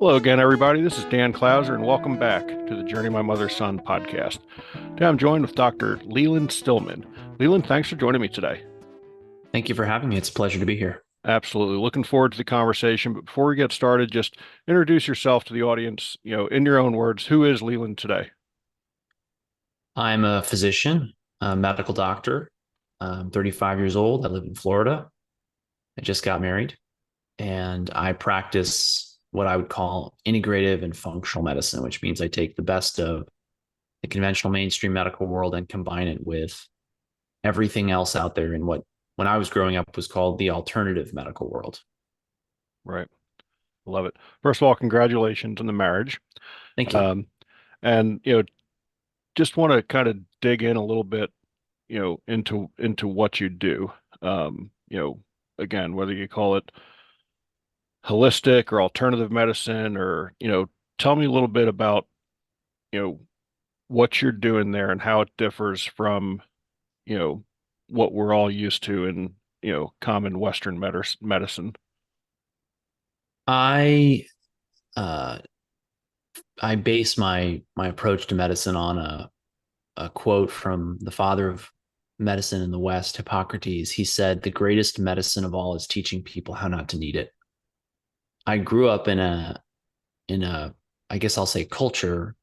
Hello again, everybody. This is Dan Clouser, and welcome back to the Journey My Mother's Son podcast. Today I'm joined with Dr. Leland Stillman. Leland, thanks for joining me today. Thank you for having me. It's a pleasure to be here. Absolutely. Looking forward to the conversation. But before we get started, just introduce yourself to the audience, in your own words. Who is Leland today? I'm a physician, a medical doctor. I'm 35 years old. I live in Florida. I just got married, and I practice what I would call integrative and functional medicine, which means I take the best of the conventional mainstream medical world and combine it with everything else out there in what, when I was growing up, was called the alternative medical world. Right. Love it. First of all, congratulations on the marriage. Thank you. Um, and, just want to kind of dig in a little bit, into what you do. Again, whether you call it holistic or alternative medicine or, tell me a little bit about, you know, what you're doing there and how it differs from, you know, what we're all used to in, common Western medicine. I uh, I base my approach to medicine on a quote from the father of medicine in the West, Hippocrates. He said, "The greatest medicine of all is teaching people how not to need it." I grew up in a I guess I'll say culture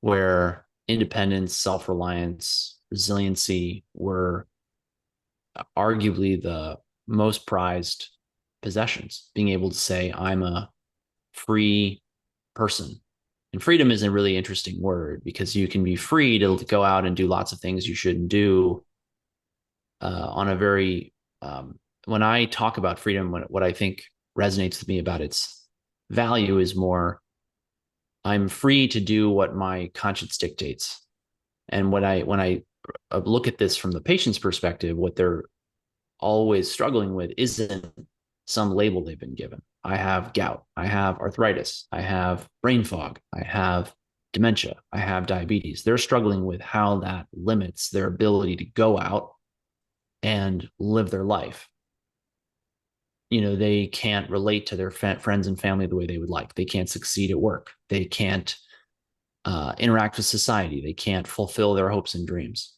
where independence, self-reliance, resiliency were arguably the most prized possessions. Being able to say, I'm a free person. And freedom is a really interesting word because you can be free to go out and do lots of things you shouldn't do on a very, when I talk about freedom, what I think resonates with me about its value is more, I'm free to do what my conscience dictates. And when I look at this from the patient's perspective, what they're always struggling with isn't some label they've been given. I have gout, I have arthritis, I have brain fog, I have dementia, I have diabetes. They're struggling with how that limits their ability to go out and live their life. They can't relate to their friends and family the way they would like. They can't succeed at work. They can't interact with society. They can't fulfill their hopes and dreams.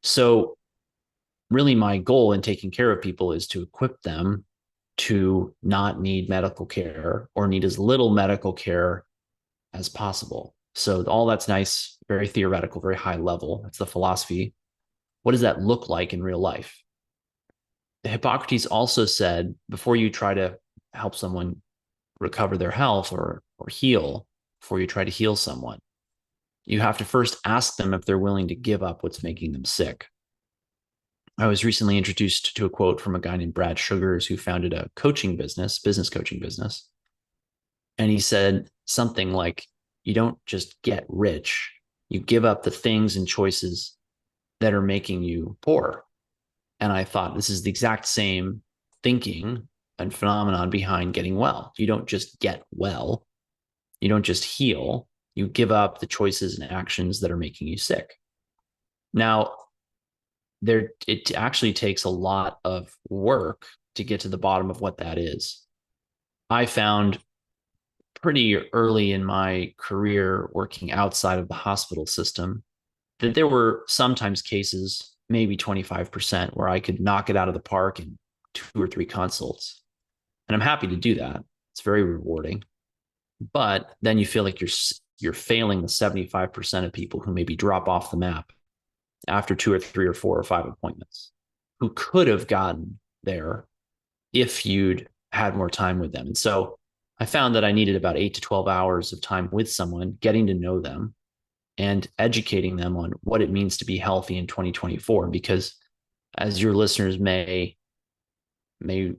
So really my goal in taking care of people is to equip them to not need medical care or need as little medical care as possible. So all that's nice, very theoretical, very high level. That's the philosophy. What does that look like in real life? Hippocrates also said, before you try to help someone recover their health or heal, before you try to heal someone, you have to first ask them if they're willing to give up what's making them sick. I was recently introduced to a quote from a guy named Brad Sugars who founded a business coaching business. And he said something like, you don't just get rich, you give up the things and choices that are making you poor. And I thought this is the exact same thinking and phenomenon behind getting well. You don't just get well, you don't just heal, you give up the choices and actions that are making you sick. Now, it actually takes a lot of work to get to the bottom of what that is. I found pretty early in my career working outside of the hospital system that there were sometimes cases, maybe 25%, where I could knock it out of the park in 2 or 3 consults. And I'm happy to do that. It's very rewarding. But then you feel like you're failing the 75% of people who maybe drop off the map after 2 or 3 or 4 or 5 appointments, who could have gotten there if you'd had more time with them. And so I found that I needed about 8 to 12 hours of time with someone, getting to know them and educating them on what it means to be healthy in 2024. Because as your listeners may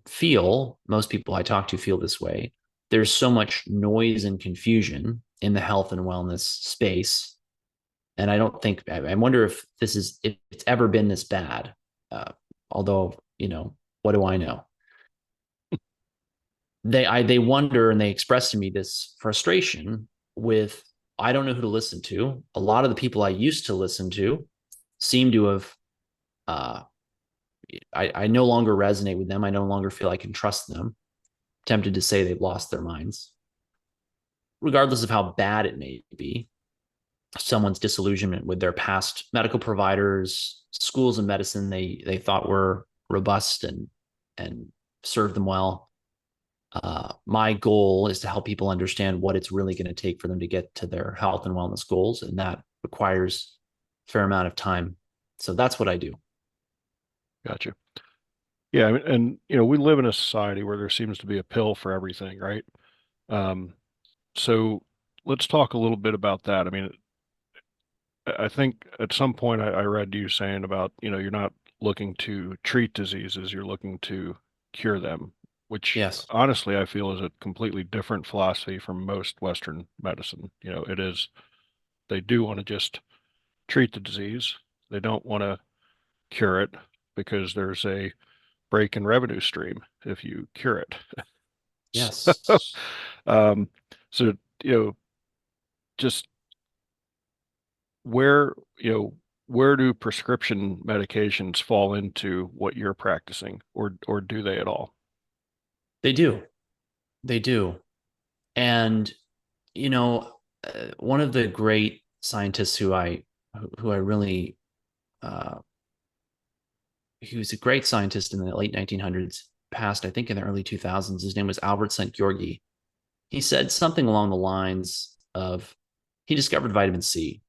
feel, most people I talk to feel this way, there's so much noise and confusion in the health and wellness space. And I wonder if if it's ever been this bad. Although, what do I know? They wonder, and they express to me this frustration with, I don't know who to listen to. A lot of the people I used to listen to seem to have, uh, I no longer resonate with them. I no longer feel I can trust them. Tempted to say they've lost their minds. regardless of how bad it may be, someone's disillusionment with their past medical providers, schools of medicine they thought were robust and served them well. My goal is to help people understand what it's really going to take for them to get to their health and wellness goals, and that requires a fair amount of time. So that's what I do. Gotcha. Yeah, I mean, and we live in a society where there seems to be a pill for everything, right? Um, so let's talk a little bit about that. I mean, I think at some point I read you saying about, you're not looking to treat diseases, you're looking to cure them, which Yes. honestly I feel is a completely different philosophy from most Western medicine. It is, they do want to just treat the disease. They don't want to cure it because there's a break in revenue stream if you cure it. So, Yes. um, so, you know, just where, where do prescription medications fall into what you're practicing, or do they at all? They do. They do. And one of the great scientists who I really uh, he was a great scientist in the late 1900s, passed I think in the early 2000s. His name was Albert St. Georgi. He said something along the lines of he discovered vitamin C.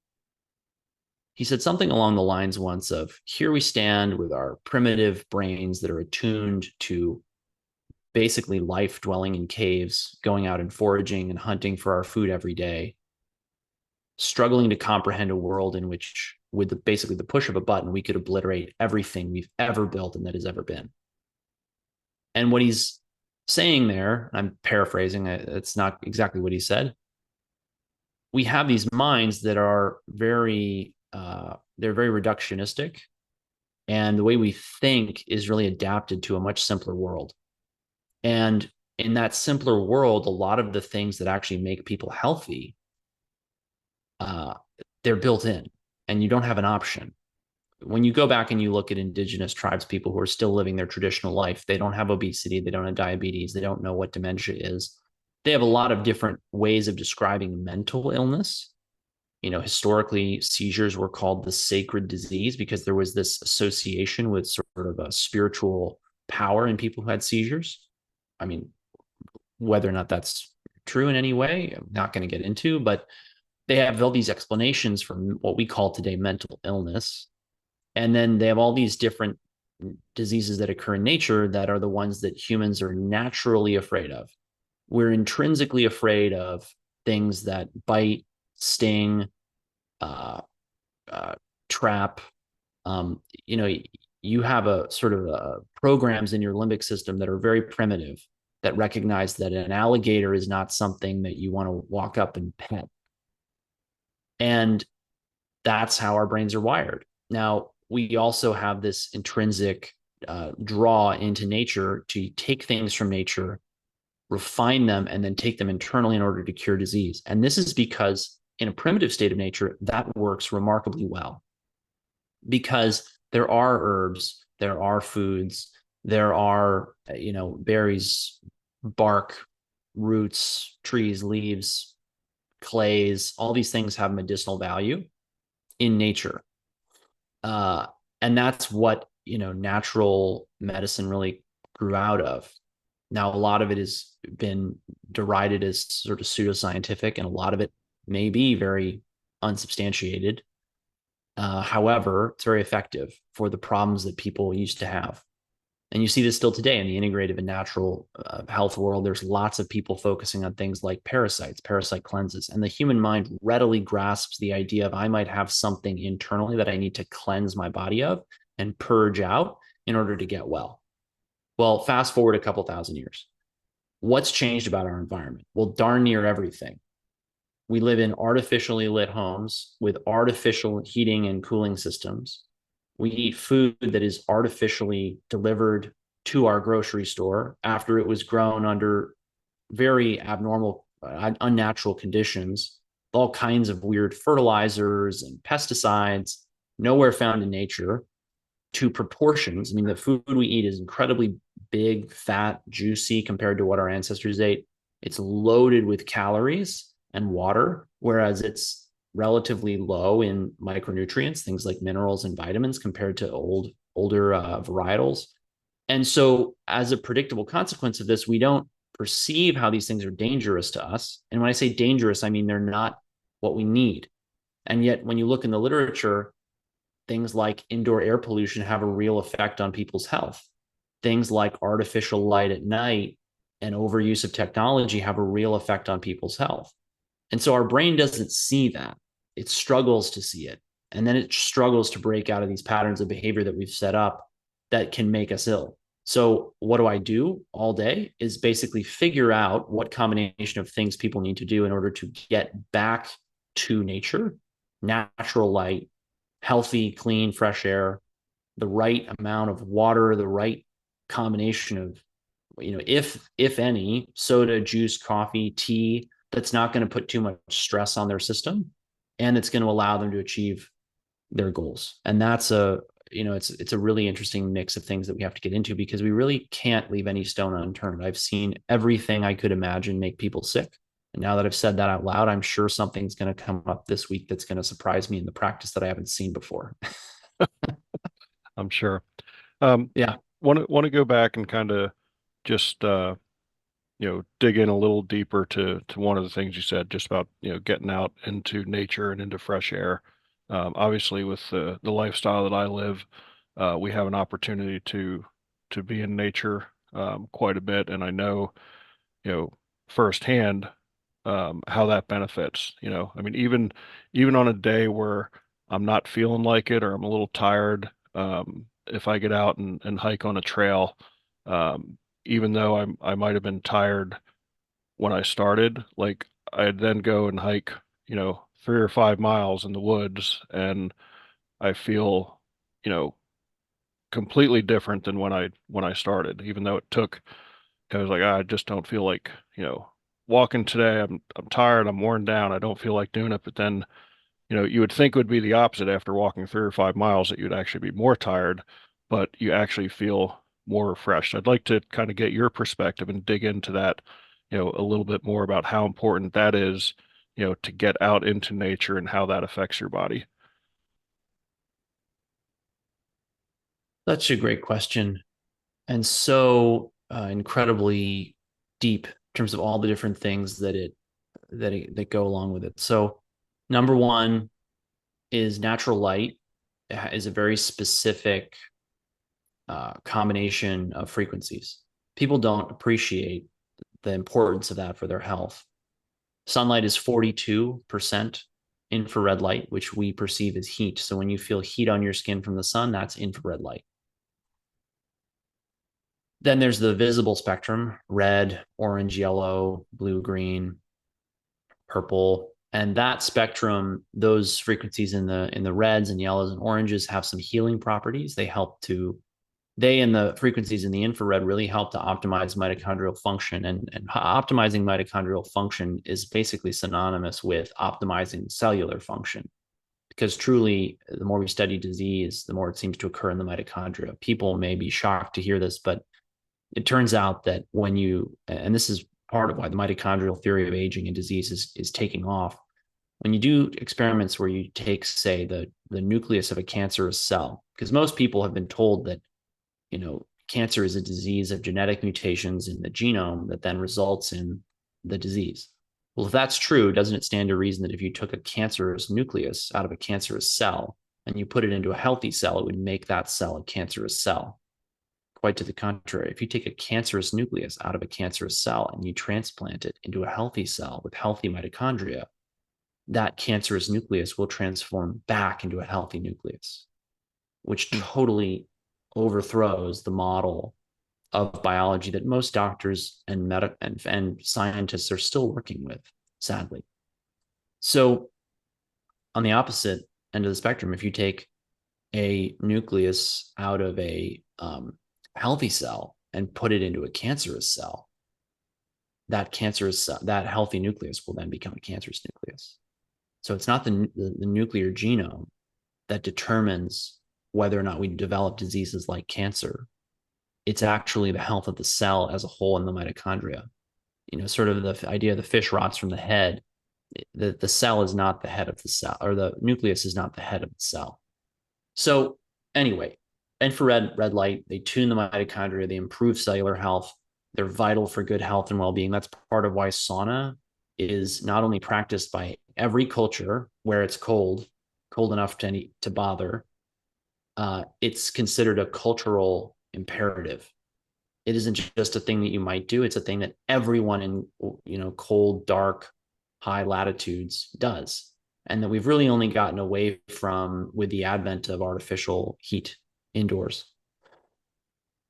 He said something along the lines once of here we stand with our primitive brains that are attuned to basically life dwelling in caves, going out and foraging and hunting for our food every day, struggling to comprehend a world in which, with basically the push of a button, we could obliterate everything we've ever built and that has ever been. And what he's saying there, I'm paraphrasing, it's not exactly what he said. We have these minds that are they're very reductionistic, and the way we think is really adapted to a much simpler world. And in that simpler world, a lot of the things that actually make people healthy, uh, they're built in, and you don't have an option. When you go back and you look at indigenous tribes people who are still living their traditional life, they don't have obesity, they don't have diabetes, they don't know what dementia is. They have a lot of different ways of describing mental illness. Historically, seizures were called the sacred disease because there was this association with sort of a spiritual power in people who had seizures. I mean, whether or not that's true in any way, I'm not going to get into, but they have all these explanations for what we call today mental illness. And then they have all these different diseases that occur in nature that are the ones that humans are naturally afraid of. We're intrinsically afraid of things that bite, sting, uh, uh, trap. Um, you know, you have a sort of programs in your limbic system that are very primitive that recognize that an alligator is not something that you want to walk up and pet. And that's how our brains are wired. Now, we also have this intrinsic draw into nature to take things from nature, refine them, and then take them internally in order to cure disease. And this is because in a primitive state of nature, that works remarkably well because there are herbs, there are foods, there are, berries, bark, roots, trees, leaves, clays, all these things have medicinal value in nature. Uh, and that's what, natural medicine really grew out of. Now, a lot of it has been derided as sort of pseudoscientific, and a lot of it may be very unsubstantiated. However, it's very effective for the problems that people used to have. And you see this still today in the integrative and natural health world. There's lots of people focusing on things like parasites, parasite cleanses. And the human mind readily grasps the idea of I might have something internally that I need to cleanse my body of and purge out in order to get well. Well, fast forward a couple thousand years. What's changed about our environment? Well, darn near everything. We live in artificially lit homes with artificial heating and cooling systems. We eat food that is artificially delivered to our grocery store after it was grown under very abnormal, unnatural conditions, all kinds of weird fertilizers and pesticides, nowhere found in nature, to proportions. I mean, the food we eat is incredibly big, fat, juicy compared to what our ancestors ate. It's loaded with calories, and water, whereas it's relatively low in micronutrients, things like minerals and vitamins compared to older varietals. And so, as a predictable consequence of this, we don't perceive how these things are dangerous to us. And when I say dangerous, I mean they're not what we need. And yet, when you look in the literature, things like indoor air pollution have a real effect on people's health. Things like artificial light at night and overuse of technology have a real effect on people's health. And so our brain doesn't see that. It struggles to see it. And then it struggles to break out of these patterns of behavior that we've set up that can make us ill. So, what do I do all day is basically figure out what combination of things people need to do in order to get back to nature, natural light, healthy, clean, fresh air, the right amount of water, the right combination of, if any, soda, juice, coffee, tea, that's not going to put too much stress on their system and it's going to allow them to achieve their goals. And that's it's a really interesting mix of things that we have to get into because we really can't leave any stone unturned. I've seen everything I could imagine make people sick. And now that I've said that out loud, I'm sure something's going to come up this week that's going to surprise me in the practice that I haven't seen before. I'm sure. Um, Yeah. want to go back and kind of just dig in a little deeper to one of the things you said, just about getting out into nature and into fresh air. Obviously, with the lifestyle that I live, we have an opportunity to be in nature quite a bit, and I know firsthand how that benefits. I mean, even on a day where I'm not feeling like it or I'm a little tired, if I get out and hike on a trail, even though I might have been tired when I started, like I'd then go and hike, 3 or 5 miles in the woods, and I feel, you know, completely different than when I started. Even though it took, I was like, I just don't feel like, walking today. I'm tired. I'm worn down. I don't feel like doing it. But then, you would think it would be the opposite after walking 3 or 5 miles that you'd actually be more tired, but you actually feel more refreshed. I'd like to kind of get your perspective and dig into that, a little bit more about how important that is, to get out into nature and how that affects your body. That's a great question. And so incredibly deep in terms of all the different things that go along with it. So, number one is natural light is a very specific combination of frequencies. People don't appreciate the importance of that for their health. Sunlight is 42% infrared light, which we perceive as heat. So when you feel heat on your skin from the sun, that's infrared light. Then there's the visible spectrum: red, orange, yellow, blue, green, purple. And that spectrum, those frequencies in the reds and yellows and oranges have some healing properties. They and the frequencies in the infrared really help to optimize mitochondrial function. And optimizing mitochondrial function is basically synonymous with optimizing cellular function. Because truly, the more we study disease, the more it seems to occur in the mitochondria. People may be shocked to hear this, but it turns out that and this is part of why the mitochondrial theory of aging and disease is taking off. When you do experiments where you take, say, the nucleus of a cancerous cell, because most people have been told that cancer is a disease of genetic mutations in the genome that then results in the disease. Well, if that's true, doesn't it stand to reason that if you took a cancerous nucleus out of a cancerous cell and you put it into a healthy cell, it would make that cell a cancerous cell? Quite to the contrary. If you take a cancerous nucleus out of a cancerous cell and you transplant it into a healthy cell with healthy mitochondria, that cancerous nucleus will transform back into a healthy nucleus, which Hmm. totally overthrows the model of biology that most doctors and scientists are still working with, sadly. So, on the opposite end of the spectrum, if you take a nucleus out of a healthy cell and put it into a cancerous cell, that healthy nucleus will then become a cancerous nucleus. So it's not the nuclear genome that determines whether or not we develop diseases like cancer. It's actually the health of the cell as a whole in the mitochondria. Sort of the idea of the fish rots from the head. The cell is not the head of the cell, or the nucleus is not the head of the cell. So anyway, infrared red light, they tune the mitochondria, they improve cellular health. They're vital for good health and well-being. That's part of why sauna is not only practiced by every culture where it's cold enough to bother. It's considered a cultural imperative. It isn't just a thing that you might do. It's a thing that everyone in, cold, dark, high latitudes does, and that we've really only gotten away from with the advent of artificial heat indoors.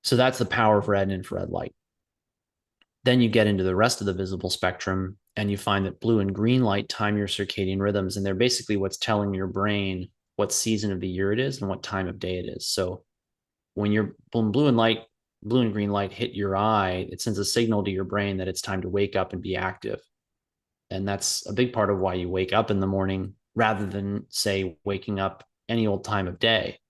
So that's the power of red and infrared light. Then you get into the rest of the visible spectrum, and you find that blue and green light time your circadian rhythms, and they're basically what's telling your brain what season of the year it is and what time of day it is. So when blue and green light hit your eye, it sends a signal to your brain that it's time to wake up and be active. And that's a big part of why you wake up in the morning rather than, say, waking up any old time of day.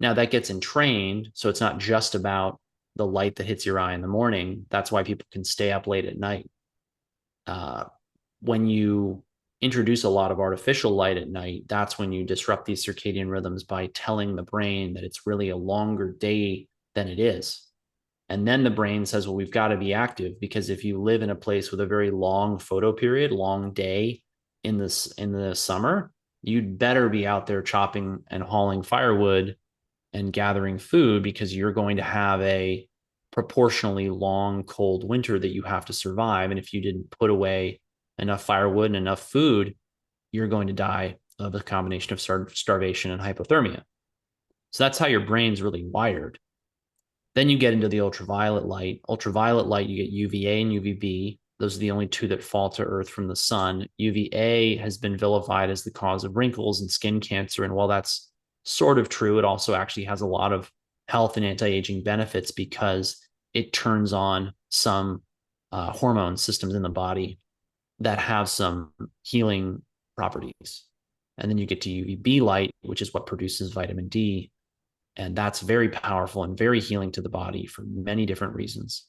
Now that gets entrained, so it's not just about the light that hits your eye in the morning. That's why people can stay up late at night. Uh, when you introduce a lot of artificial light at night, that's when you disrupt these circadian rhythms by telling the brain that it's really a longer day than it is. And then the brain says, well, we've got to be active, because if you live in a place with a very long photo period, long day in the summer, you'd better be out there chopping and hauling firewood and gathering food, because you're going to have a proportionally long, cold winter that you have to survive. And if you didn't put away enough firewood and enough food, you're going to die of a combination of starvation and hypothermia. So that's how your brain's really wired. Then you get into the ultraviolet light. Ultraviolet light, you get UVA and UVB. Those are the only two that fall to Earth from the sun. UVA has been vilified as the cause of wrinkles and skin cancer. And while that's sort of true, it also actually has a lot of health and anti-aging benefits, because it turns on some hormone systems in the body that have some healing properties. And then you get to UVB light, which is what produces vitamin D. And that's very powerful and very healing to the body for many different reasons.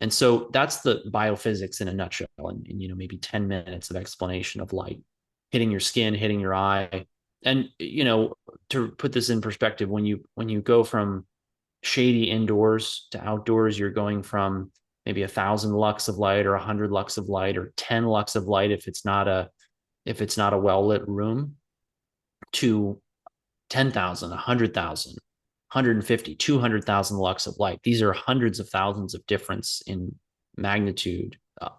And so that's the biophysics in a nutshell, and maybe 10 minutes of explanation of light hitting your skin, hitting your eye. And to put this in perspective, when you go from shady indoors to outdoors, you're going from maybe 1,000 lux of light, or 100 lux of light, or 10 lux of light if it's not a well-lit room, to 10,000, 100,000, 150, 200,000 lux of light. These are hundreds of thousands of difference in magnitude,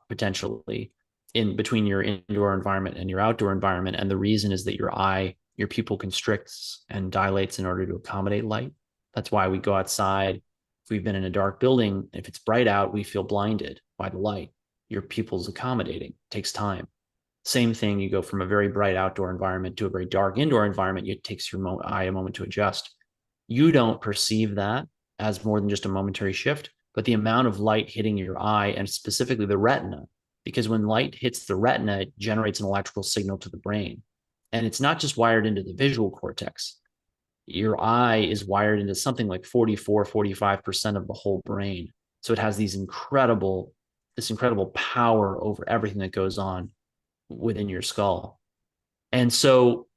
potentially, in between your indoor environment and your outdoor environment. And the reason is that your pupil constricts and dilates in order to accommodate light. That's why we go outside. If we've been in a dark building, if it's bright out, we feel blinded by the light. Your pupil's accommodating. It takes time. Same thing, you go from a very bright outdoor environment to a very dark indoor environment. It takes your eye a moment to adjust. You don't perceive that as more than just a momentary shift, but the amount of light hitting your eye, and specifically the retina, because when light hits the retina, it generates an electrical signal to the brain. And it's not just wired into the visual cortex. Your eye is wired into something like 44, 45% of the whole brain. So it has this incredible power over everything that goes on within your skull. And so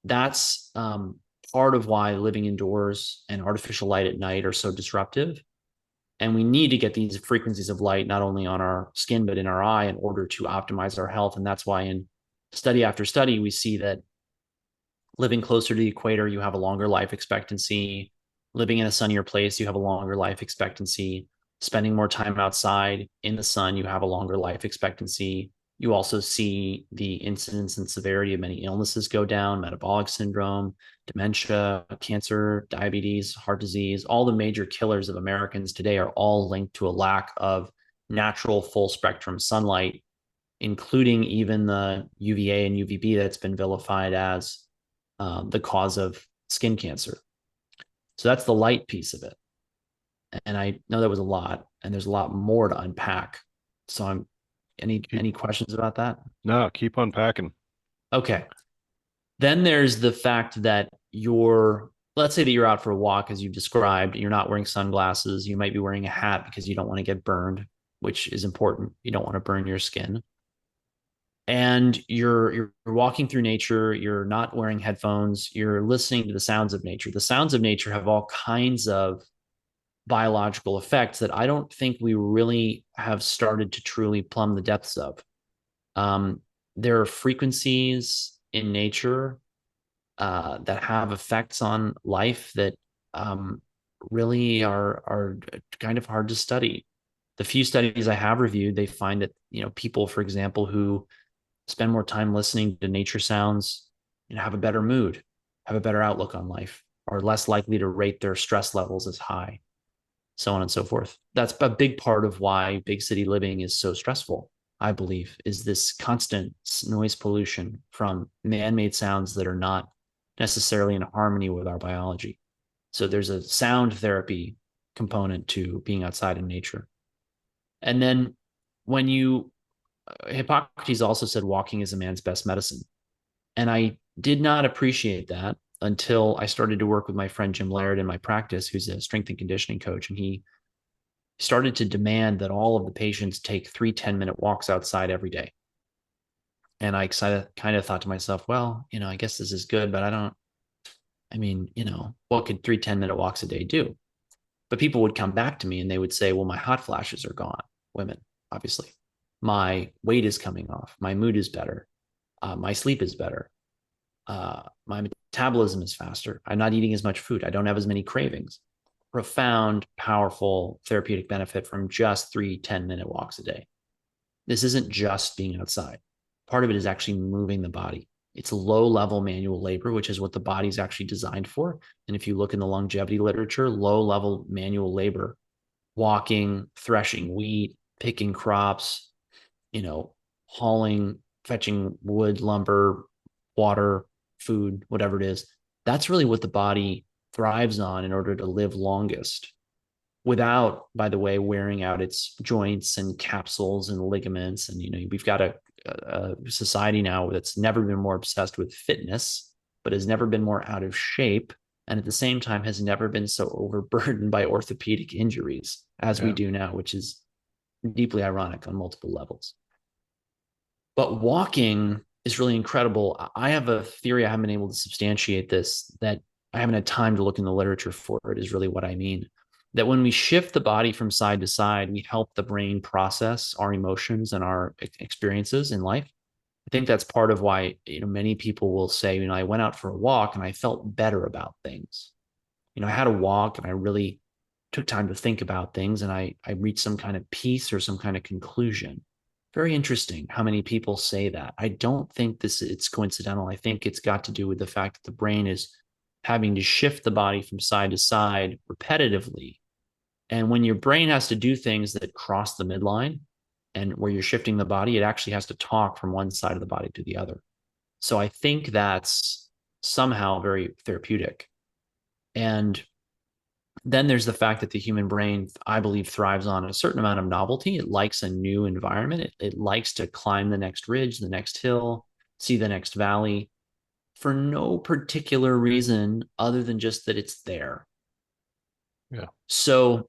that's part of why living indoors and artificial light at night are so disruptive. And we need to get these frequencies of light not only on our skin, but in our eye, in order to optimize our health. And that's why in study after study, we see that living closer to the equator, you have a longer life expectancy. Living in a sunnier place, you have a longer life expectancy. Spending more time outside in the sun, you have a longer life expectancy. You also see the incidence and severity of many illnesses go down: metabolic syndrome, dementia, cancer, diabetes, heart disease. All the major killers of Americans today are all linked to a lack of natural full spectrum sunlight, including even the UVA and UVB that's been vilified as the cause of skin cancer. So that's the light piece of it. And I know that was a lot, and there's a lot more to unpack. So any questions about that? No, keep unpacking. Okay. Then there's the fact that let's say that you're out for a walk, as you described, you're not wearing sunglasses. You might be wearing a hat because you don't want to get burned, which is important. You don't want to burn your skin. and you're walking through nature, you're not wearing headphones, you're listening to the sounds of nature. The sounds of nature have all kinds of biological effects that I don't think we really have started to truly plumb the depths of. um, there are frequencies in nature that have effects on life that really are kind of hard to study. The few studies I have reviewed, they find that people, for example, who spend more time listening to nature sounds, have a better mood, have a better outlook on life, are less likely to rate their stress levels as high, so on and so forth. That's a big part of why big city living is so stressful, I believe, is this constant noise pollution from man-made sounds that are not necessarily in harmony with our biology. So there's a sound therapy component to being outside in nature. And then when you Hippocrates also said walking is a man's best medicine. And I did not appreciate that until I started to work with my friend Jim Laird in my practice, who's a strength and conditioning coach. And he started to demand that all of the patients take 3 10-minute walks outside every day. And I kind of thought to myself, well, I guess this is good, but I mean, what could 3 10-minute walks a day do? But people would come back to me and they would say, well, my hot flashes are gone. Women, obviously. My weight is coming off. My mood is better. My sleep is better. My metabolism is faster. I'm not eating as much food. I don't have as many cravings. Profound, powerful therapeutic benefit from just 3 10-minute walks a day. This isn't just being outside. Part of it is actually moving the body. It's low level manual labor, which is what the body's actually designed for. And if you look in the longevity literature, low level manual labor, walking, threshing wheat, picking crops, you know, hauling, fetching wood, lumber, water, food, whatever it is, that's really what the body thrives on in order to live longest without, by the way, wearing out its joints and capsules and ligaments. And, we've got a society now that's never been more obsessed with fitness, but has never been more out of shape. And at the same time, has never been so overburdened by orthopedic injuries as we Yeah. do now, which is deeply ironic on multiple levels. But walking is really incredible. I have a theory, I haven't been able to substantiate this, that I haven't had time to look in the literature for it, is really what I mean. That when we shift the body from side to side, we help the brain process our emotions and our experiences in life. I think that's part of why, many people will say, I went out for a walk and I felt better about things. I had a walk and I really took time to think about things, and I reached some kind of peace or some kind of conclusion. Very interesting how many people say that. I don't think it's coincidental. I think it's got to do with the fact that the brain is having to shift the body from side to side repetitively. And when your brain has to do things that cross the midline and where you're shifting the body, it actually has to talk from one side of the body to the other. So I think that's somehow very therapeutic. And then there's the fact that the human brain, I believe, thrives on a certain amount of novelty. It likes a new environment. It likes to climb the next ridge, the next hill, see the next valley for no particular reason other than just that it's there. Yeah. So,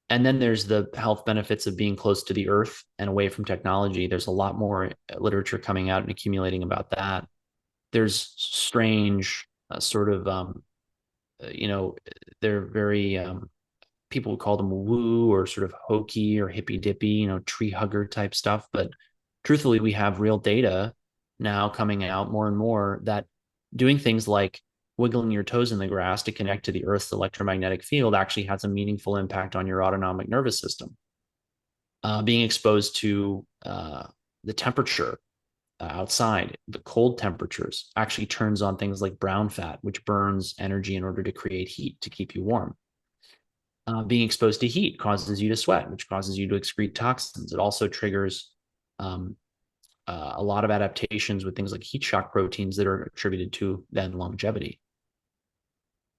and then there's the health benefits of being close to the earth and away from technology. There's a lot more literature coming out and accumulating about that. There's strange sort of, you know, they're very people would call them woo or sort of hokey or hippy dippy, tree hugger type stuff. But truthfully, we have real data now coming out more and more that doing things like wiggling your toes in the grass to connect to the Earth's electromagnetic field actually has a meaningful impact on your autonomic nervous system. Being exposed to the temperature outside, the cold temperatures actually turns on things like brown fat, which burns energy in order to create heat to keep you warm. Being exposed to heat causes you to sweat, which causes you to excrete toxins. It also triggers um, a lot of adaptations with things like heat shock proteins that are attributed to then longevity.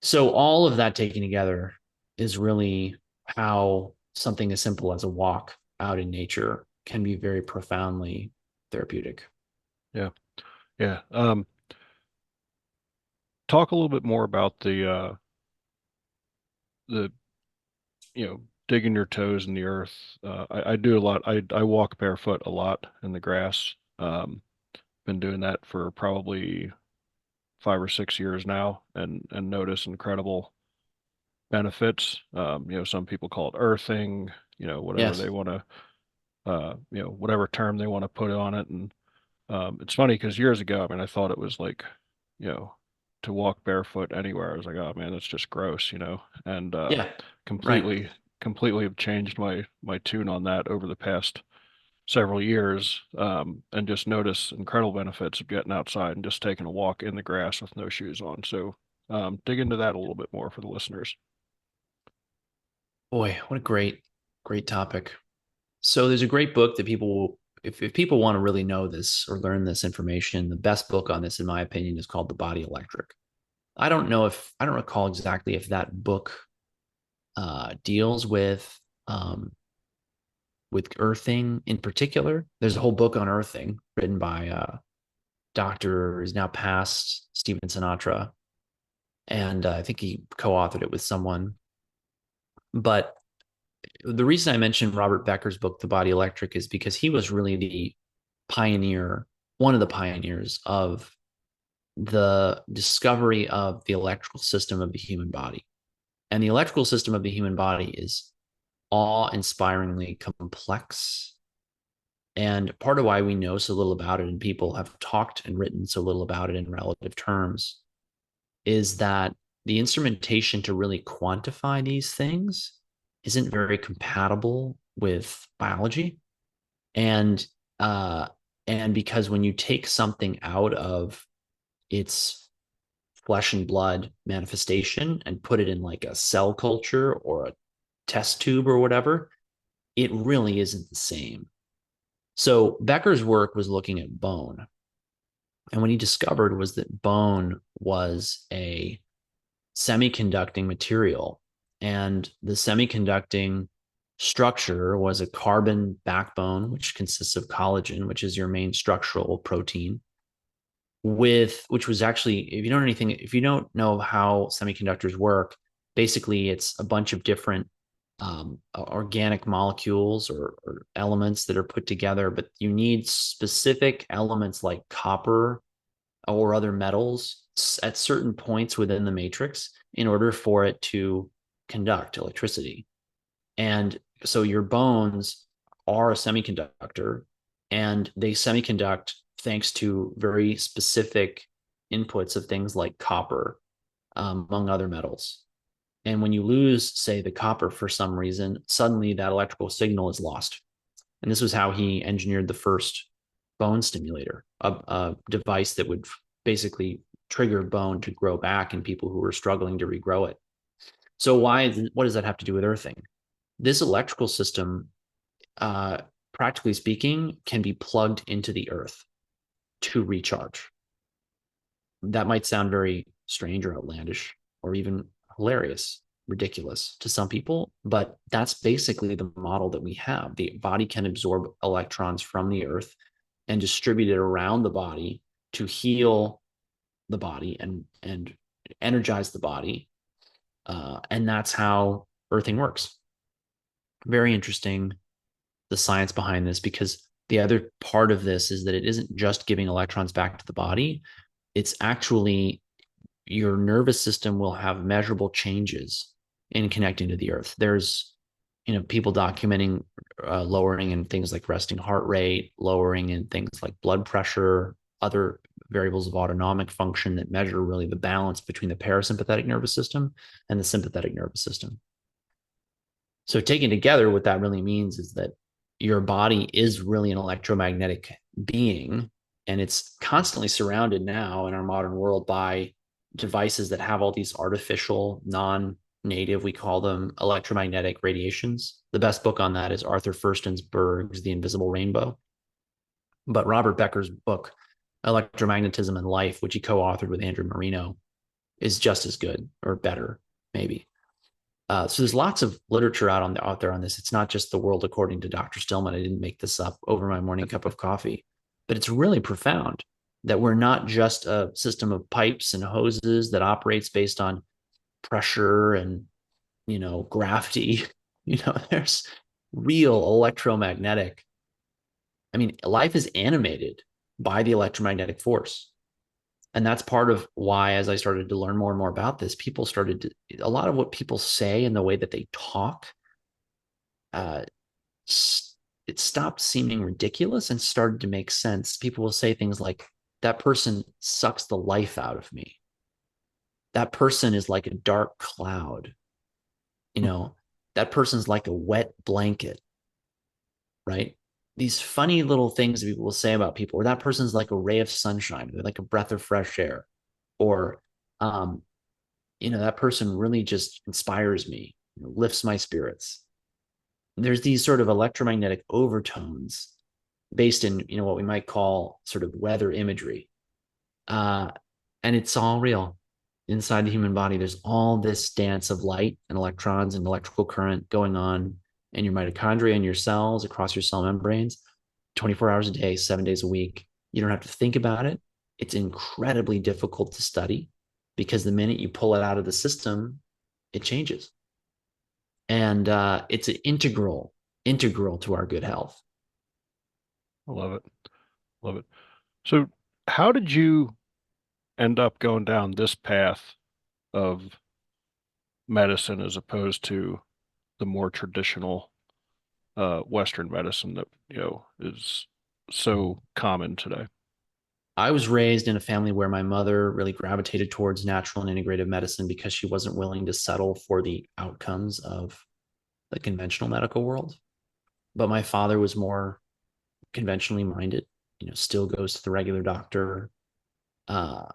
So all of that taken together is really how something as simple as a walk out in nature can be very profoundly therapeutic. Yeah. Yeah. Talk a little bit more about the digging your toes in the earth. I do a lot. I walk barefoot a lot in the grass. been doing that for probably 5 or 6 years now, and notice incredible benefits. Some people call it earthing, whatever Yes. they want to, whatever term they want to put on it. And it's funny because years ago, I mean, I thought it was like, you know, to walk barefoot anywhere. I was like, oh man, that's just gross, and Yeah. Right. completely, completely have changed my tune on that over the past several years, and just notice incredible benefits of getting outside and just taking a walk in the grass with no shoes on. So, dig into that a little bit more for the listeners. Boy, what a great topic. So there's a great book that people will, if people want to really know this or learn this information, the best book on this, in my opinion, is called The Body Electric. I don't recall exactly if that book deals with earthing in particular. There's a whole book on earthing written by Doctor is now passed Stephen Sinatra, and I think he co-authored it with someone. But the reason I mentioned Robert Becker's book, The Body Electric, is because he was really the pioneer, one of the pioneers of the discovery of the electrical system of the human body. And the electrical system of the human body is awe-inspiringly complex. And part of why we know so little about it and people have talked and written so little about it in relative terms is that the instrumentation to really quantify these things isn't very compatible with biology. And uh, and because when you take something out of its flesh and blood manifestation and put it in like a cell culture or a test tube or whatever, it really isn't the same. So Becker's work was looking at bone. And what he discovered was that bone was a semiconducting material. And the semiconducting structure was a carbon backbone, which consists of collagen, which is your main structural protein, with which was actually, if you don't know how semiconductors work, basically it's a bunch of different organic molecules or elements that are put together, but you need specific elements like copper or other metals at certain points within the matrix in order for it to conduct electricity. And so your bones are a semiconductor and they semiconduct thanks to very specific inputs of things like copper, among other metals. And when you lose, say, the copper for some reason, suddenly that electrical signal is lost. And this was how he engineered the first bone stimulator, a device that would basically trigger bone to grow back in people who were struggling to regrow it. So what does that have to do with earthing? This electrical system, uh, practically speaking, can be plugged into the earth to recharge. That might sound very strange or outlandish or even hilarious, ridiculous to some people, but that's basically the model that we have. The body can absorb electrons from the earth and distribute it around the body to heal the body and energize the body. And that's how earthing works. Very interesting, the science behind this, because the other part of this is that it isn't just giving electrons back to the body, it's actually your nervous system will have measurable changes in connecting to the earth. There's people documenting lowering in things like resting heart rate, lowering in things like blood pressure, other variables of autonomic function that measure really the balance between the parasympathetic nervous system and the sympathetic nervous system. So taken together, what that really means is that your body is really an electromagnetic being, and it's constantly surrounded now in our modern world by devices that have all these artificial, non-native, we call them electromagnetic radiations. The best book on that is Arthur Furstenberg's The Invisible Rainbow. But Robert Becker's book, Electromagnetism and Life, which he co-authored with Andrew Marino, is just as good or better, maybe. So there's lots of literature out there on this. It's not just the world according to Dr. Stillman. I didn't make this up over my morning cup of coffee, but it's really profound that we're not just a system of pipes and hoses that operates based on pressure and gravity. There's real electromagnetic. I mean, life is animated by the electromagnetic force. And that's part of why, as I started to learn more and more about this, people started to, a lot of what people say and the way that they talk, uh, it stopped seeming ridiculous and started to make sense. People will say things like, that person sucks the life out of me. That person is like a dark cloud. You know, that person's like a wet blanket, right? These funny little things that people will say about people, or that person's like a ray of sunshine, they're like a breath of fresh air, or, um, that person really just inspires me, lifts my spirits. There's these sort of electromagnetic overtones based in, what we might call sort of weather imagery. Uh, and it's all real inside the human body. There's all this dance of light and electrons and electrical current going on in your mitochondria and your cells across your cell membranes 24 hours a day, 7 days a week. You don't have to think about it. It's incredibly difficult to study because the minute you pull it out of the system, it changes. And it's an integral to our good health. I love it. Love it. So how did you end up going down this path of medicine as opposed to the more traditional Western medicine that, is so common today? I was raised in a family where my mother really gravitated towards natural and integrative medicine because she wasn't willing to settle for the outcomes of the conventional medical world. But my father was more conventionally minded, still goes to the regular doctor, uh,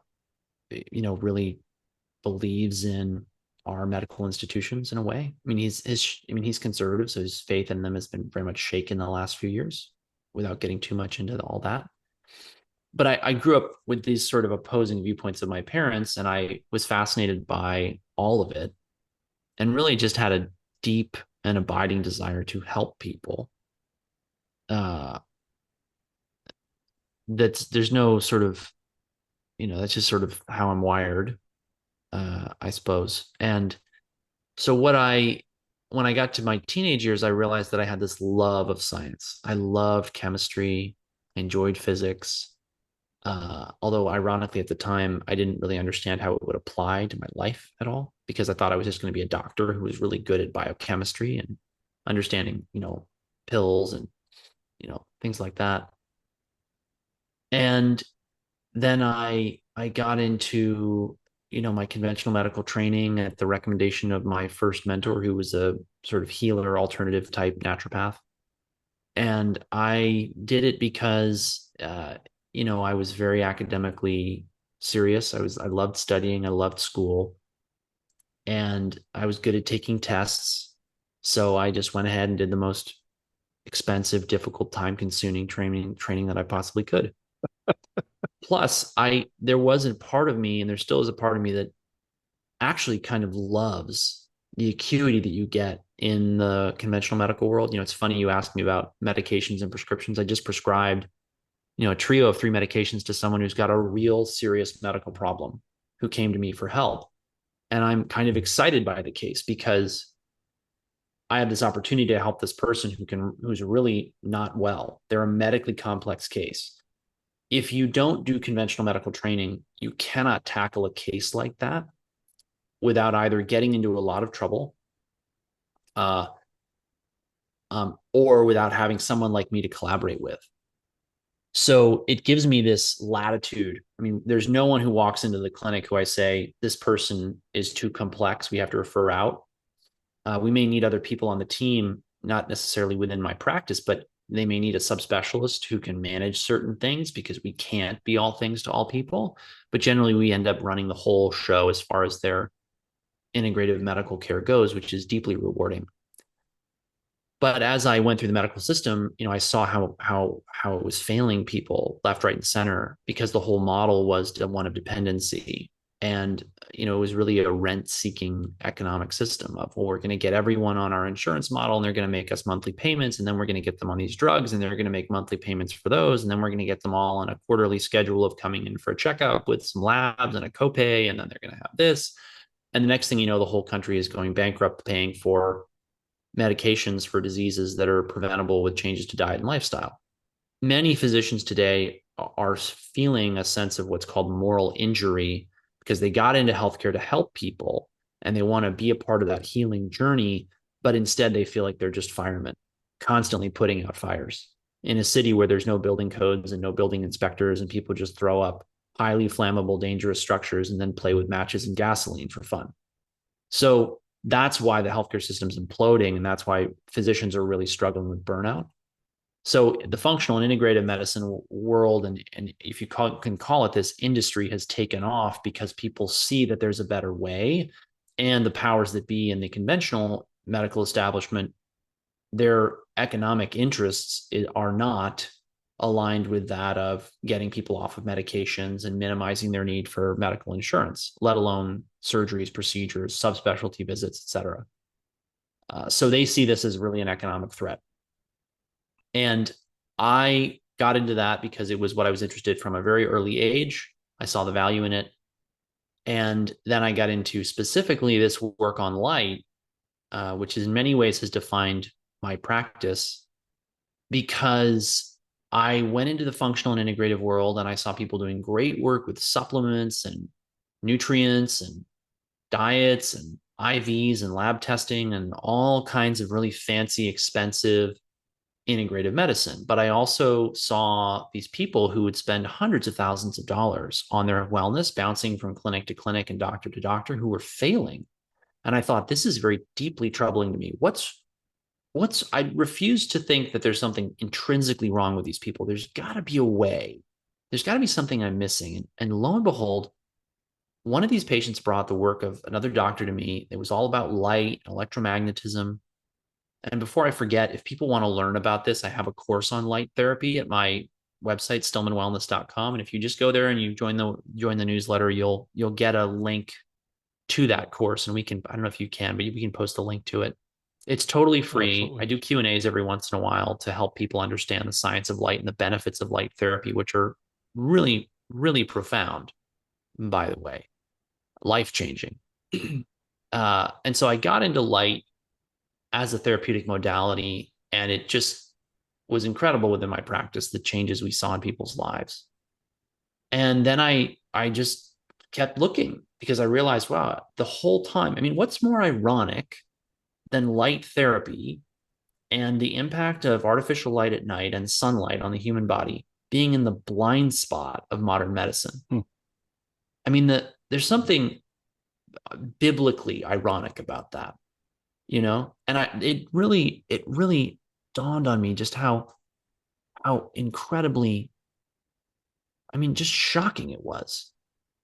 really believes in our medical institutions in a way. I mean, he's conservative, so his faith in them has been very much shaken the last few years without getting too much into all that. But I grew up with these sort of opposing viewpoints of my parents, and I was fascinated by all of it and really just had a deep and abiding desire to help people. Uh, there's no sort of, that's just sort of how I'm wired, I suppose. And so when I got to my teenage years, I realized that I had this love of science. I loved chemistry, I enjoyed physics. Although ironically at the time, I didn't really understand how it would apply to my life at all because I thought I was just going to be a doctor who was really good at biochemistry and understanding, pills and, things like that. And then I got into, my conventional medical training at the recommendation of my first mentor, who was a sort of healer, alternative type naturopath. And I did it because I was very academically serious. I loved studying, I loved school, and I was good at taking tests. So I just went ahead and did the most expensive, difficult, time-consuming training that I possibly could. Plus, there was a part of me, and there still is a part of me that actually kind of loves the acuity that you get in the conventional medical world. It's funny you asked me about medications and prescriptions. I just prescribed, a trio of 3 medications to someone who's got a real serious medical problem who came to me for help. And I'm kind of excited by the case because I have this opportunity to help this person who's really not well. They're a medically complex case. If you don't do conventional medical training, you cannot tackle a case like that without either getting into a lot of trouble, uh, or without having someone like me to collaborate with. So it gives me this latitude. I mean, there's no one who walks into the clinic who I say, this person is too complex, we have to refer out. We may need other people on the team, not necessarily within my practice, but they may need a subspecialist who can manage certain things because we can't be all things to all people. But generally, we end up running the whole show as far as their integrative medical care goes, which is deeply rewarding. But as I went through the medical system, I saw how it was failing people left, right, and center because the whole model was one of dependency. And it was really a rent-seeking economic system of, well, we're going to get everyone on our insurance model, and they're going to make us monthly payments, and then we're going to get them on these drugs, and they're going to make monthly payments for those, and then we're going to get them all on a quarterly schedule of coming in for a checkup with some labs and a copay, and then they're going to have this. And the next thing you know, the whole country is going bankrupt paying for medications for diseases that are preventable with changes to diet and lifestyle. Many physicians today are feeling a sense of what's called moral injury because they got into healthcare to help people and they want to be a part of that healing journey, but instead they feel like they're just firemen, constantly putting out fires in a city where there's no building codes and no building inspectors, and people just throw up highly flammable, dangerous structures and then play with matches and gasoline for fun. So that's why the healthcare system's imploding, and that's why physicians are really struggling with burnout. So the functional and integrative medicine world, and if you can call it this, industry has taken off because people see that there's a better way, and the powers that be in the conventional medical establishment, their economic interests are not aligned with that of getting people off of medications and minimizing their need for medical insurance, let alone surgeries, procedures, subspecialty visits, et cetera. So they see this as really an economic threat. And I got into that because it was what I was interested in from a very early age. I saw the value in it. And then I got into specifically this work on light, which in many ways has defined my practice, because I went into the functional and integrative world and I saw people doing great work with supplements and nutrients and diets and IVs and lab testing and all kinds of really fancy, expensive integrative medicine. But I also saw these people who would spend hundreds of thousands of dollars on their wellness, bouncing from clinic to clinic and doctor to doctor, who were failing. And I thought, this is very deeply troubling to me. I refuse to think that there's something intrinsically wrong with these people. There's got to be a way. There's got to be something I'm missing. And lo and behold, one of these patients brought the work of another doctor to me. It was all about light, electromagnetism. And before I forget, if people want to learn about this, I have a course on light therapy at my website, stillmanwellness.com. And if you just go there and you join the newsletter, you'll get a link to that course. And we can, I don't know if you can, but we can post a link to it. It's totally free. Absolutely. I do Q&As every once in a while to help people understand the science of light and the benefits of light therapy, which are really, really profound, by the way, life-changing. And so I got into light as a therapeutic modality, and it just was incredible within my practice, the changes we saw in people's lives. And then I just kept looking because I realized, wow, the whole time, I mean, what's more ironic than light therapy and the impact of artificial light at night and sunlight on the human body being in the blind spot of modern medicine? Hmm. I mean, there's something biblically ironic about that, and it really dawned on me just how incredibly, I mean, just shocking it was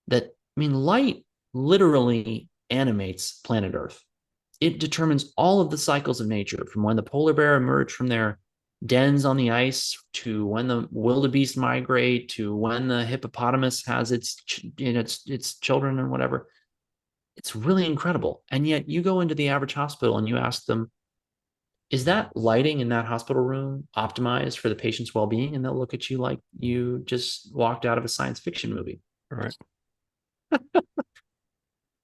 that, I mean, light literally animates planet Earth. It determines all of the cycles of nature, from when the polar bear emerged from their dens on the ice, to when the wildebeest migrate, to when the hippopotamus has its children and whatever. It's really incredible. And yet you go into the average hospital and you ask them, is that lighting in that hospital room optimized for the patient's well-being? And they'll look at you like you just walked out of a science fiction movie. All right.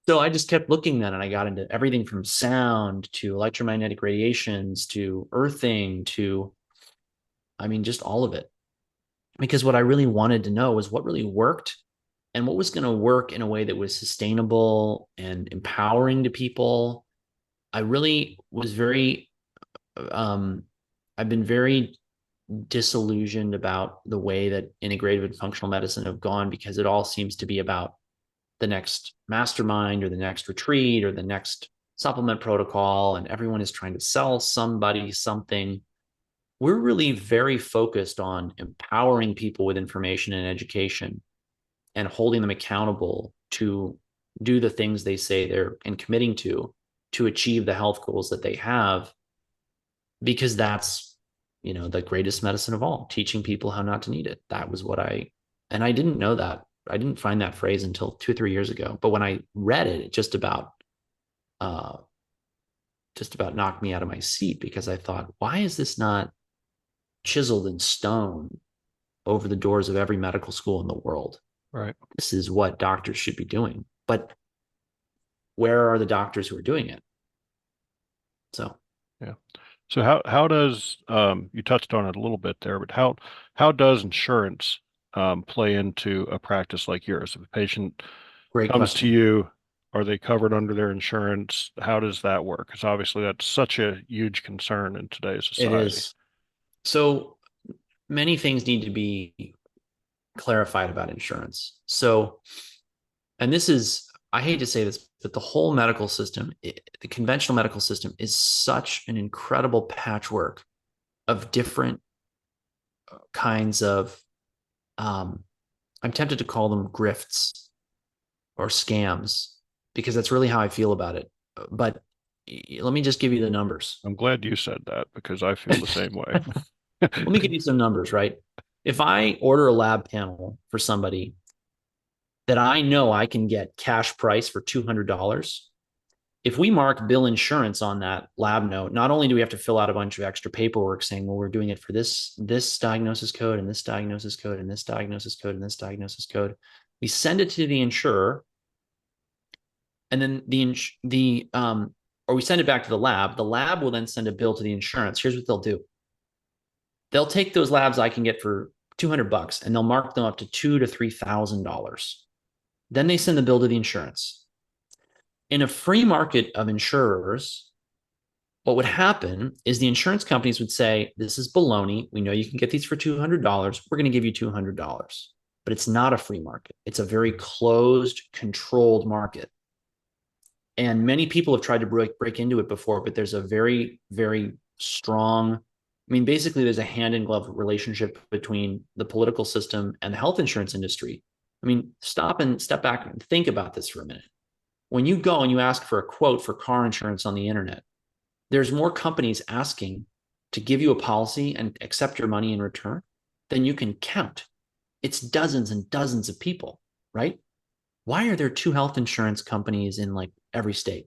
So I just kept looking then, and I got into everything from sound to electromagnetic radiations to earthing to, I mean, just all of it. Because what I really wanted to know was what really worked and what was going to work in a way that was sustainable and empowering to people. I really was very, um, I've been very disillusioned about the way that integrative and functional medicine have gone, because it all seems to be about the next mastermind or the next retreat or the next supplement protocol, and everyone is trying to sell somebody something. We're really very focused on empowering people with information and education and holding them accountable to do the things they say they're and committing to achieve the health goals that they have, because that's, the greatest medicine of all, teaching people how not to need it. That was and I didn't know that. I didn't find that phrase until 2 or 3 years ago. But when I read it, it uh, just about knocked me out of my seat, because I thought, why is this not chiseled in stone over the doors of every medical school in the world? Right. This is what doctors should be doing. But where are the doctors who are doing it? So, Yeah. So how does you touched on it a little bit there, but how does insurance play into a practice like yours? If a patient Great comes to question. you, are they covered under their insurance? How does that work? Because obviously that's such a huge concern in today's It society. is. So many things need to be clarified about insurance. So, and this is, I hate to say this, but the whole medical system, the conventional medical system is such an incredible patchwork of different kinds of, um, I'm tempted to call them grifts or scams because that's really how I feel about it. But let me just give you the numbers. I'm glad you said that because I feel the same way. Let me give you some numbers, right? If I order a lab panel for somebody that I know I can get cash price for $200, if we mark bill insurance on that lab note, not only do we have to fill out a bunch of extra paperwork saying, well, we're doing it for this diagnosis code and this diagnosis code and this diagnosis code and this diagnosis code, we send it to the insurer, and then or we send it back to the lab. The lab will then send a bill to the insurance. Here's what they'll do: they'll take those labs I can get for $200 and they'll mark them up to $2,000 to $3,000. Then they send the bill to the insurance. In a free market of insurers, what would happen is the insurance companies would say, this is baloney. We know you can get these for $200. We're going to give you $200. But it's not a free market. It's a very closed, controlled market. And many people have tried to break into it before, but there's a very, very strong, I mean, basically, there's a hand in glove relationship between the political system and the health insurance industry. I mean, stop and step back and think about this for a minute. When you go and you ask for a quote for car insurance on the internet, there's more companies asking to give you a policy and accept your money in return than you can count. It's dozens and dozens of people, right? Why are there two health insurance companies in like every state?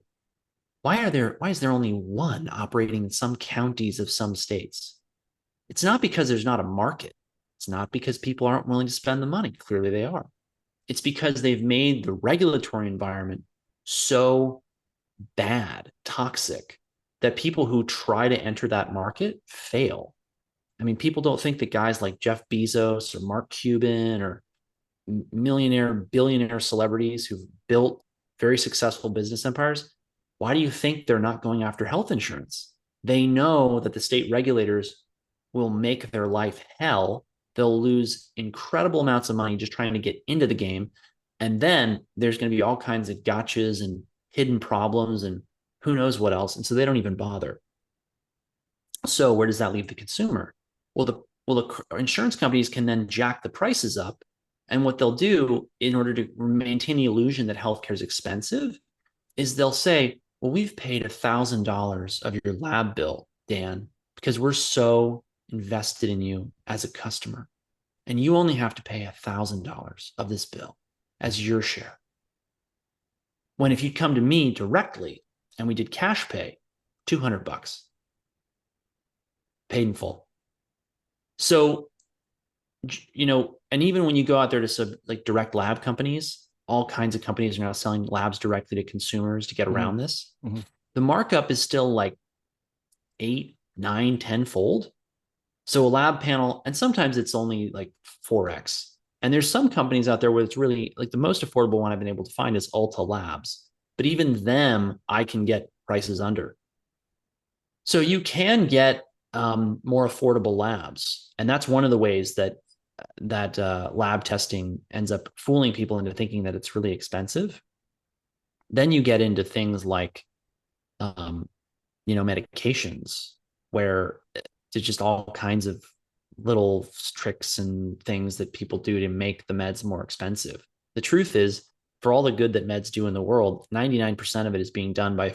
Why is there only one operating in some counties of some states? It's not because there's not a market. It's not because people aren't willing to spend the money. Clearly they are. It's because they've made the regulatory environment so bad, toxic, that people who try to enter that market fail. I mean, people don't think that guys like Jeff Bezos or Mark Cuban or millionaire, billionaire celebrities who've built very successful business empires, why do you think they're not going after health insurance? They know that the state regulators will make their life hell. They'll lose incredible amounts of money just trying to get into the game. And then there's going to be all kinds of gotchas and hidden problems and who knows what else. And so they don't even bother. So where does that leave the consumer? The insurance companies can then jack the prices up. And what they'll do in order to maintain the illusion that healthcare is expensive is they'll say, well, we've paid $1,000 of your lab bill, Dan, because we're so invested in you as a customer. And you only have to pay $1,000 of this bill as your share. When if you'd come to me directly and we did cash pay, $200, paid in full. So, and even when you go out there to like direct lab companies, all kinds of companies are now selling labs directly to consumers to get around this. Mm-hmm. The markup is still like 8, 9, 10-fold. So a lab panel, and sometimes it's only like 4x. And there's some companies out there where it's really like the most affordable one I've been able to find is Ulta Labs. But even them, I can get prices under. So you can get more affordable labs, and that's one of the ways that lab testing ends up fooling people into thinking that it's really expensive. Then you get into things like, medications, where there's just all kinds of little tricks and things that people do to make the meds more expensive. The truth is, for all the good that meds do in the world, 99% of it is being done by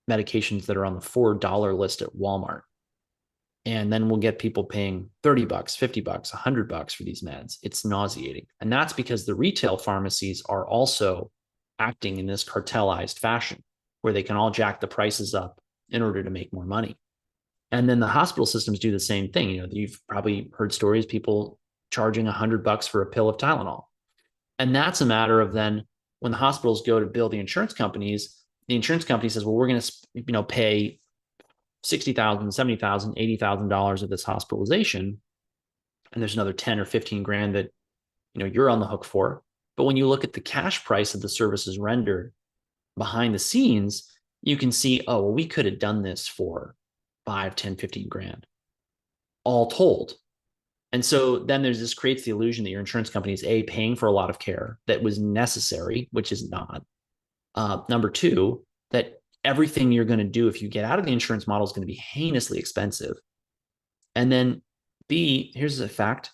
medications that are on the $4 list at Walmart. And then we'll get people paying $30, $50, $100 for these meds. It's nauseating. And that's because the retail pharmacies are also acting in this cartelized fashion where they can all jack the prices up in order to make more money. And then the hospital systems do the same thing. You've probably heard stories, people charging $100 for a pill of Tylenol. And that's a matter of then when the hospitals go to bill the insurance companies, the insurance company says, well, we're going to, pay $60,000, $70,000, $80,000 of this hospitalization. And there's another 10 or 15 grand that you're on the hook for. But when you look at the cash price of the services rendered behind the scenes, you can see, oh, well, we could have done this for 5, 10, 15 grand, all told. And so then this creates the illusion that your insurance company is A, paying for a lot of care that was necessary, which is not. Number two, that everything you're going to do if you get out of the insurance model is going to be heinously expensive. And then B, here's a fact.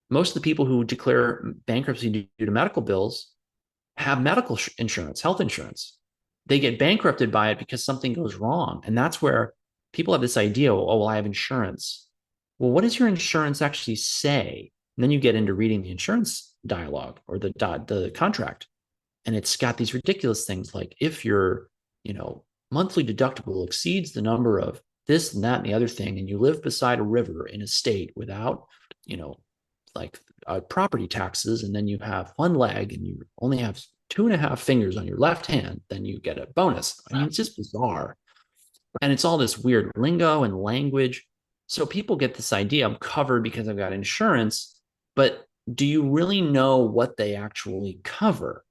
Most of the people who declare bankruptcy due to medical bills have medical insurance, health insurance. They get bankrupted by it because something goes wrong. And that's where people have this idea, oh, well, I have insurance. Well, what does your insurance actually say? And then you get into reading the insurance dialogue or the contract. And it's got these ridiculous things like if your, monthly deductible exceeds the number of this and that and the other thing, and you live beside a river in a state without, you know, like property taxes, and then you have one leg and you only have 2.5 fingers on your left hand, then you get a bonus. I mean, it's just bizarre. And it's all this weird lingo and language. So people get this idea I'm covered because I've got insurance, but do you really know what they actually cover?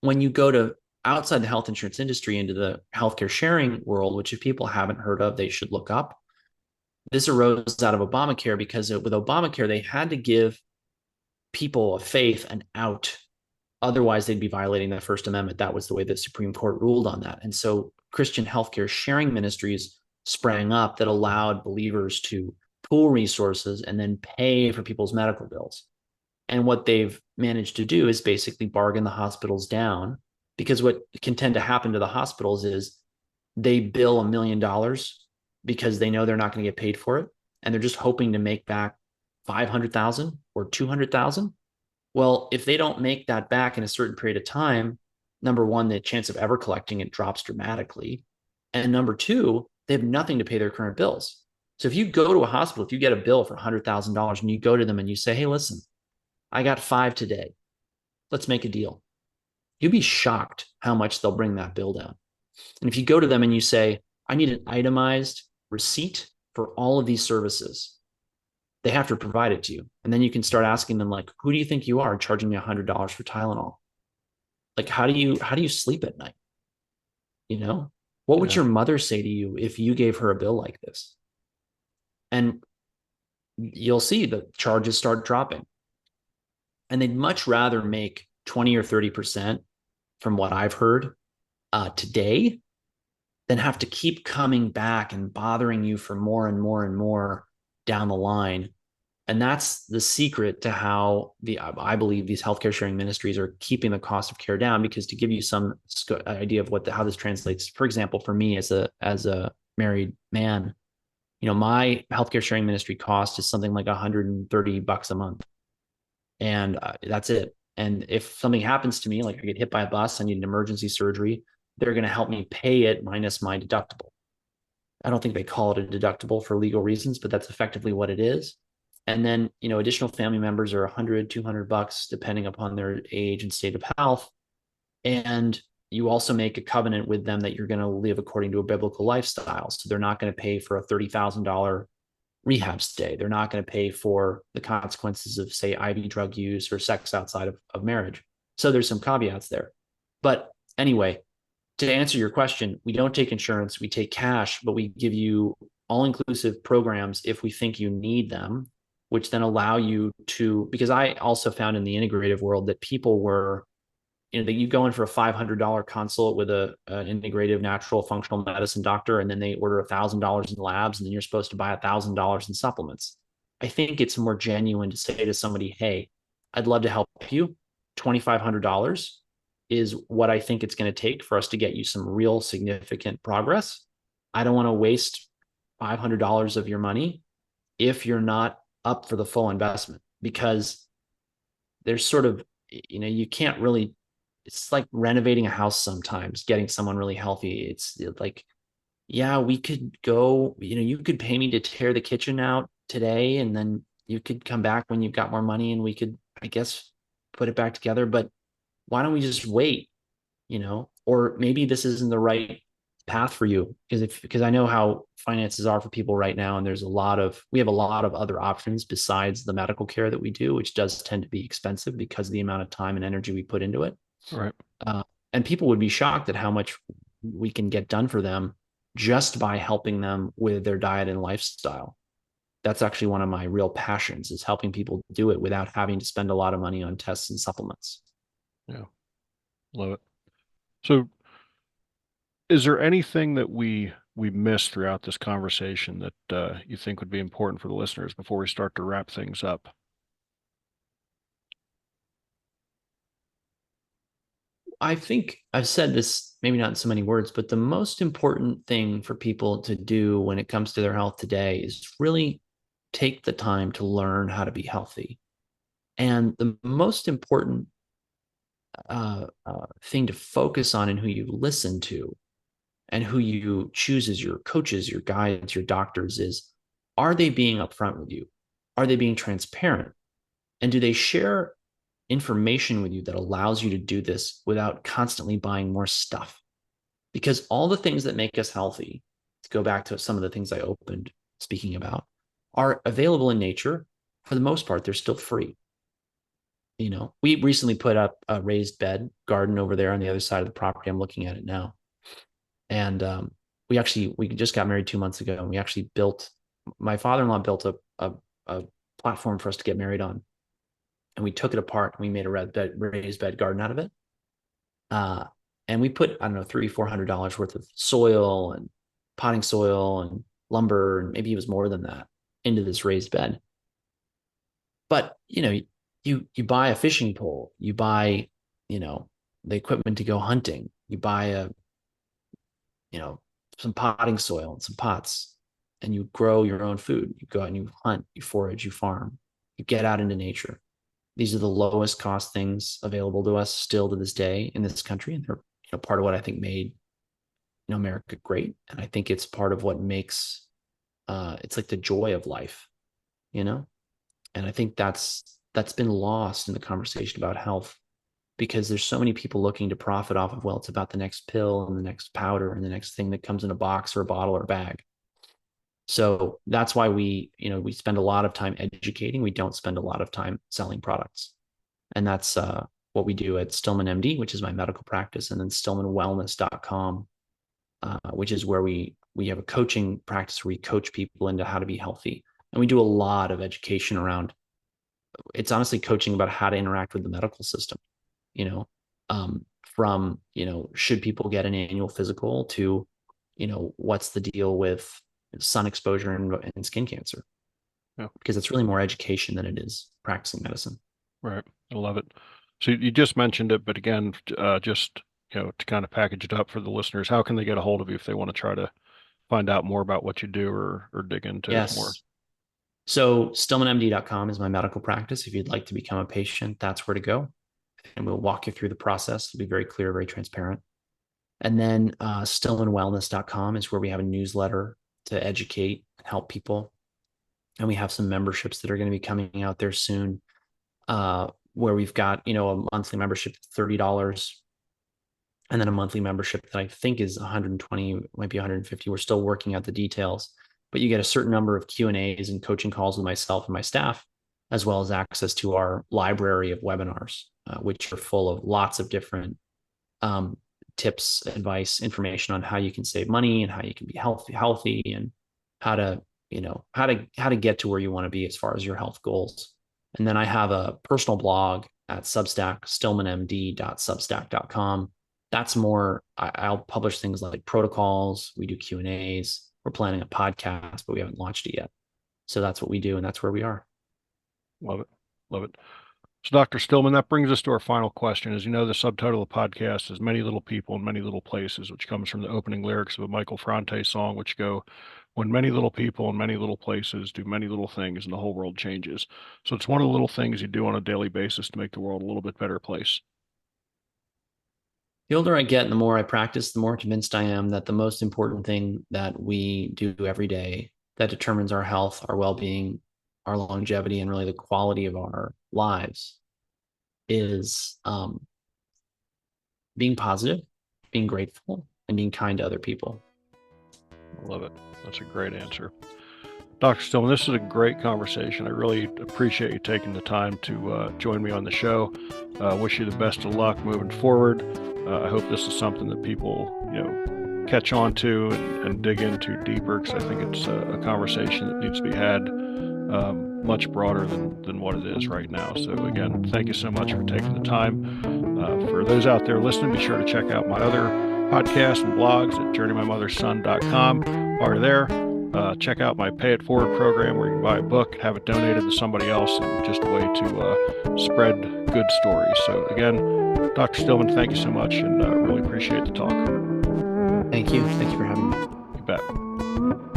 When you go to outside the health insurance industry into the healthcare sharing world, which if people haven't heard of, they should look up. This arose out of Obamacare because with Obamacare, they had to give people of faith an out. Otherwise, they'd be violating the First Amendment. That was the way the Supreme Court ruled on that. And so Christian healthcare sharing ministries sprang up that allowed believers to pool resources and then pay for people's medical bills. And what they've managed to do is basically bargain the hospitals down, because what can tend to happen to the hospitals is they bill $1 million because they know they're not going to get paid for it. And they're just hoping to make back 500,000 or 200,000. Well, if they don't make that back in a certain period of time, number one, the chance of ever collecting it drops dramatically. And number two, they have nothing to pay their current bills. So if you go to a hospital, if you get a bill for $100,000 and you go to them and you say, hey, listen, I got 5 today. Let's make a deal. You'd be shocked how much they'll bring that bill down. And if you go to them and you say, I need an itemized receipt for all of these services, they have to provide it to you. And then you can start asking them, like, who do you think you are charging me $100 for Tylenol? Like, how do you sleep at night? What would Yeah. your mother say to you if you gave her a bill like this? And you'll see the charges start dropping. And they'd much rather make 20 or 30%, from what I've heard, today, than have to keep coming back and bothering you for more and more and more down the line. And that's the secret to how I believe these healthcare sharing ministries are keeping the cost of care down. Because to give you some idea of how this translates, for example, for me as a married man, my healthcare sharing ministry cost is something like $130 a month, and that's it. And if something happens to me, like I get hit by a bus, I need an emergency surgery, they're going to help me pay it minus my deductible. I don't think they call it a deductible for legal reasons, but that's effectively what it is. And then, additional family members are 100, $200, depending upon their age and state of health. And you also make a covenant with them that you're going to live according to a biblical lifestyle. So they're not going to pay for a $30,000 rehab stay. They're not going to pay for the consequences of, say, IV drug use or sex outside of marriage. So there's some caveats there. But anyway, to answer your question, we don't take insurance, we take cash, but we give you all-inclusive programs if we think you need them, which then allow you to, because I also found in the integrative world that people were, that you go in for a $500 consult with an integrative natural functional medicine doctor, and then they order $1,000 in labs, and then you're supposed to buy $1,000 in supplements. I think it's more genuine to say to somebody, hey, I'd love to help you. $2,500 is what I think it's going to take for us to get you some real significant progress. I don't want to waste $500 of your money if you're not up for the full investment, because there's sort of, you can't really, it's like renovating a house sometimes, getting someone really healthy. It's like, yeah, we could go, you could pay me to tear the kitchen out today, and then you could come back when you've got more money and we could, I guess, put it back together. But why don't we just wait, or maybe this isn't the right path for you, because I know how finances are for people right now, and we have a lot of other options besides the medical care that we do, which does tend to be expensive because of the amount of time and energy we put into it. Right. uh, and people would be shocked at how much we can get done for them just by helping them with their diet and lifestyle. That's actually one of my real passions, is helping people do it without having to spend a lot of money on tests and supplements. Yeah. Love it. So is there anything that we missed throughout this conversation that you think would be important for the listeners before we start to wrap things up? I think I've said this, maybe not in so many words, but the most important thing for people to do when it comes to their health today is really take the time to learn how to be healthy. And the most important thing to focus on in who you listen to and who you choose as your coaches, your guides, your doctors is, are they being upfront with you? Are they being transparent? And do they share information with you that allows you to do this without constantly buying more stuff? Because all the things that make us healthy, to go back to some of the things I opened speaking about, are available in nature. For the most part, they're still free. We recently put up a raised bed garden over there on the other side of the property. I'm looking at it now. And we just got married 2 months ago, and we actually built, my father-in-law built a platform for us to get married on. And we took it apart and we made a raised bed garden out of it. Uh, and we put, I don't know, $300-400 worth of soil and potting soil and lumber, and maybe it was more than that, into this raised bed. But you buy a fishing pole, you buy, the equipment to go hunting, you buy some potting soil and some pots, and you grow your own food. You go out and you hunt, you forage, you farm, you get out into nature. These are the lowest cost things available to us still to this day in this country. And they're part of what I think made America great. And I think it's part of what makes it's like the joy of life, you know? And I think that's been lost in the conversation about health, because there's so many people looking to profit off of, well, it's about the next pill and the next powder and the next thing that comes in a box or a bottle or a bag. So that's why we spend a lot of time educating. We don't spend a lot of time selling products. And that's what we do at Stillman MD, which is my medical practice, and then stillmanwellness.com, which is where we have a coaching practice where we coach people into how to be healthy. And we do a lot of education around, it's honestly coaching about how to interact with the medical system, you know, from, should people get an annual physical to, what's the deal with sun exposure and skin cancer? Yeah. Because it's really more education than it is practicing medicine. Right. I love it. So you just mentioned it, but again, just to kind of package it up for the listeners, how can they get a hold of you if they want to try to find out more about what you do or dig into more? Yes. So stillmanmd.com is my medical practice. If you'd like to become a patient, that's where to go. And we'll walk you through the process. It'll be very clear, very transparent. And then stillmanwellness.com is where we have a newsletter to educate and help people. And we have some memberships that are going to be coming out there soon, where we've got, a monthly membership, $30, and then a monthly membership that I think is 120, might be 150. We're still working out the details, but you get a certain number of Q&As and coaching calls with myself and my staff, as well as access to our library of webinars, which are full of lots of different tips, advice, information on how you can save money and how you can be healthy, and how to, how to get to where you want to be as far as your health goals. And then I have a personal blog at Substack, stillmanmd.substack.com. That's more, I'll publish things like protocols. We do Q&As. We're planning a podcast, but we haven't launched it yet. So that's what we do, and that's where we are. Love it. Love it. So, Dr. Stillman, that brings us to our final question. As you know, the subtitle of the podcast is Many Little People in Many Little Places, which comes from the opening lyrics of a Michael Franti song, which go, when many little people in many little places do many little things and the whole world changes. So it's one of the little things you do on a daily basis to make the world a little bit better place. The older I get and the more I practice, the more convinced I am that the most important thing that we do every day that determines our health, our well-being, our longevity, and really the quality of our lives is being positive, being grateful, and being kind to other people. I love it. That's a great answer. Dr. Stillman, this is a great conversation. I really appreciate you taking the time to join me on the show. Wish you the best of luck moving forward. I hope this is something that people, catch on to and dig into deeper, because I think it's a conversation that needs to be had much broader than what it is right now. So again, thank you so much for taking the time. For those out there listening, be sure to check out my other podcasts and blogs at journeymymotherson.com. While you're there, check out my Pay It Forward program, where you can buy a book, have it donated to somebody else, and just a way to spread good stories. So again, Dr. Stillman, thank you so much, and really appreciate the talk. Thank you. Thank you for having me. You bet.